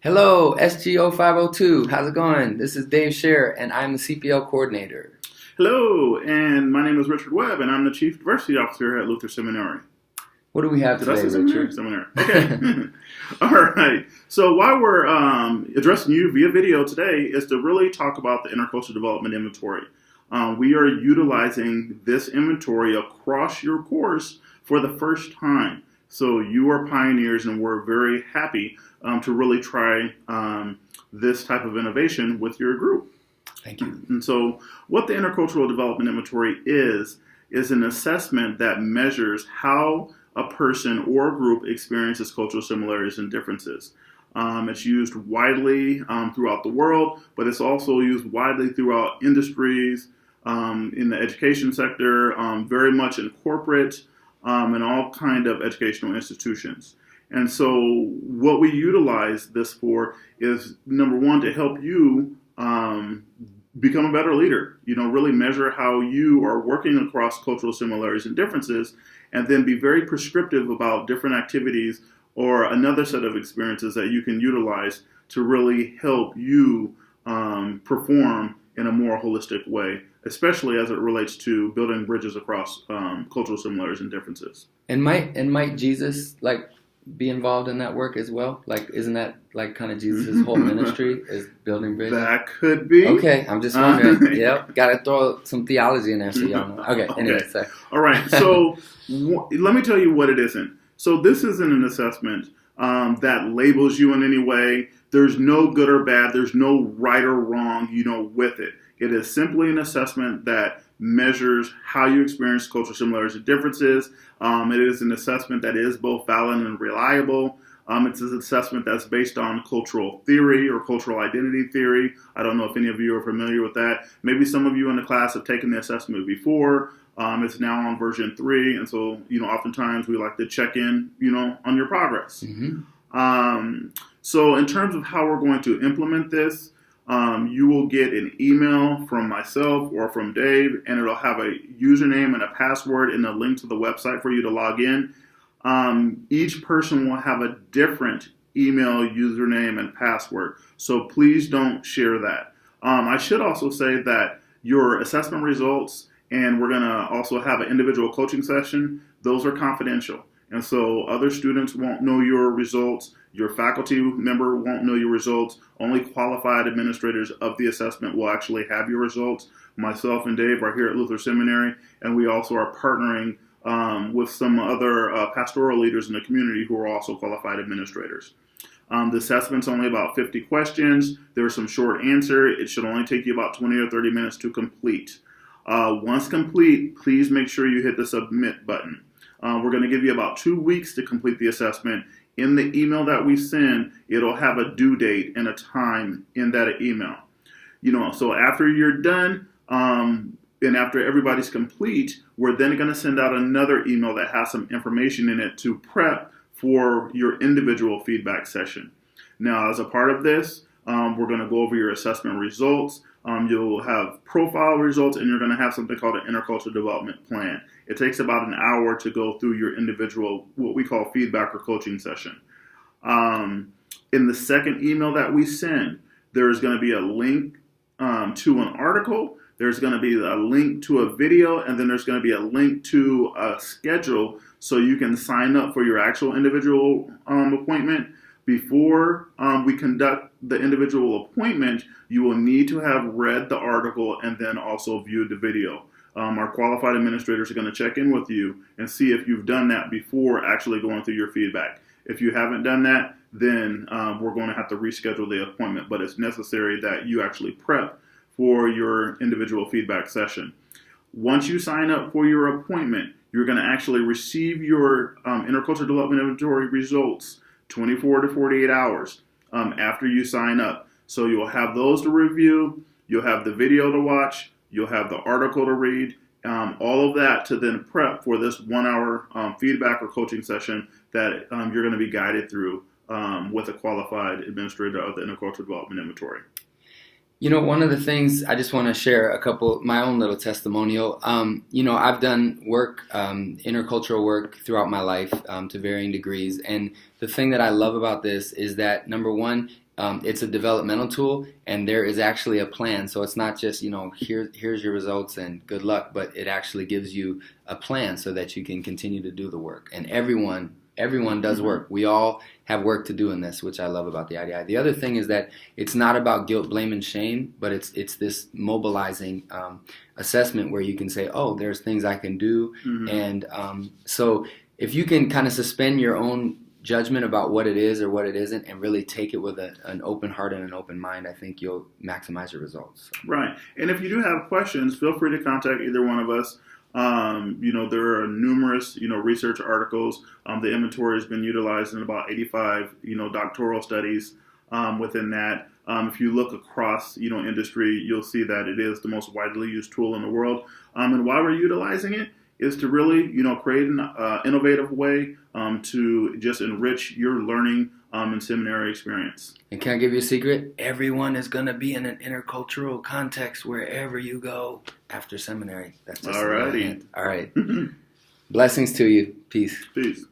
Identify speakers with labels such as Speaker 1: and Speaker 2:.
Speaker 1: Hello, SGO 502. How's it going? This is Dave Scherer, and I'm the CPL coordinator.
Speaker 2: Hello, and my name is Richard Webb, and I'm the Chief Diversity Officer at Luther Seminary.
Speaker 1: What do we have
Speaker 2: Did I
Speaker 1: today,
Speaker 2: say
Speaker 1: Richard?
Speaker 2: Seminary? Okay. All right. So while we're addressing you via video today is to really talk about the Intercultural Development Inventory. We are utilizing this inventory across your course for the first time. So you are pioneers, and we're very happy to really try this type of innovation with your group.
Speaker 1: Thank you.
Speaker 2: And so what the Intercultural Development Inventory is an assessment that measures how a person or a group experiences cultural similarities and differences. It's used widely throughout the world, but it's also used widely throughout industries, in the education sector, very much in corporate, and all kind of educational institutions. And so what we utilize this for is, number one, to help you become a better leader, really measure how you are working across cultural similarities and differences, and then be very prescriptive about different activities or another set of experiences that you can utilize to really help you perform in a more holistic way, especially as it relates to building bridges across cultural similarities and differences.
Speaker 1: And might Jesus be involved in that work as well? Isn't that kind of Jesus' whole ministry is building bridges?
Speaker 2: That could be.
Speaker 1: Okay, I'm just wondering. Yep, got to throw some theology in there so y'all know. Okay, anyway, sorry.
Speaker 2: All right, so let me tell you what it isn't. So this isn't an assessment that labels you in any way. There's no good or bad. There's no right or wrong, with it. It is simply an assessment that measures how you experience cultural similarities and differences. It is an assessment that is both valid and reliable. It's an assessment that's based on cultural theory or cultural identity theory. I don't know if any of you are familiar with that. Maybe some of you in the class have taken the assessment before. It's now on version 3, and so oftentimes we like to check in, on your progress.
Speaker 1: Mm-hmm.
Speaker 2: So in terms of how we're going to implement this, you will get an email from myself or from Dave, and it'll have a username and a password and a link to the website for you to log in. Each person will have a different email, username, and password, so please don't share that. I should also say that your assessment results, and we're going to also have an individual coaching session, those are confidential. And so other students won't know your results. Your faculty member won't know your results. Only qualified administrators of the assessment will actually have your results. Myself and Dave are here at Luther Seminary, and we also are partnering with some other pastoral leaders in the community who are also qualified administrators. The assessment's only about 50 questions. There's some short answer. It should only take you about 20 or 30 minutes to complete. Once complete, please make sure you hit the submit button. We're going to give you about 2 weeks to complete the assessment. In the email that we send, it'll have a due date and a time in that email. So after you're done, and after everybody's complete, we're then going to send out another email that has some information in it to prep for your individual feedback session. Now, as a part of this, we're going to go over your assessment results. You'll have profile results, and you're going to have something called an intercultural development plan. It takes about an hour to go through your individual, what we call feedback or coaching session. In the second email that we send, there's going to be a link to an article. There's going to be a link to a video, and then there's going to be a link to a schedule so you can sign up for your actual individual appointment. Before we conduct the individual appointment, you will need to have read the article and then also viewed the video. Our qualified administrators are going to check in with you and see if you've done that before actually going through your feedback. If you haven't done that, then we're going to have to reschedule the appointment, but it's necessary that you actually prep for your individual feedback session. Once you sign up for your appointment, you're going to actually receive your Intercultural Development Inventory results 24 to 48 hours after you sign up. So you'll have those to review, you'll have the video to watch, you'll have the article to read, all of that to then prep for this 1 hour feedback or coaching session that you're going to be guided through with a qualified administrator of the Intercultural Development Inventory.
Speaker 1: One of the things I just want to share my own little testimonial. I've done work, intercultural work throughout my life to varying degrees. And the thing that I love about this is that, number one, it's a developmental tool, and there is actually a plan. So it's not just, here's your results and good luck, but it actually gives you a plan so that you can continue to do the work. And everyone does work. We all have work to do in this, which I love about the IDI. The other thing is that it's not about guilt, blame, and shame, but it's this mobilizing assessment where you can say, oh, there's things I can do. And so if you can kind of suspend your own judgment about what it is or what it isn't and really take it with an open heart and an open mind, I think you'll maximize your results.
Speaker 2: Right. And if you do have questions, feel free to contact either one of us. There are numerous, research articles. The inventory has been utilized in about 85, doctoral studies within that. If you look across, industry, you'll see that it is the most widely used tool in the world. And why we're utilizing it is to really, create an innovative way to just enrich your learning and seminary experience.
Speaker 1: And can I give you a secret? Everyone is going to be in an intercultural context wherever you go after seminary. That's just
Speaker 2: Alrighty.
Speaker 1: All right. Blessings to you. Peace.
Speaker 2: Peace.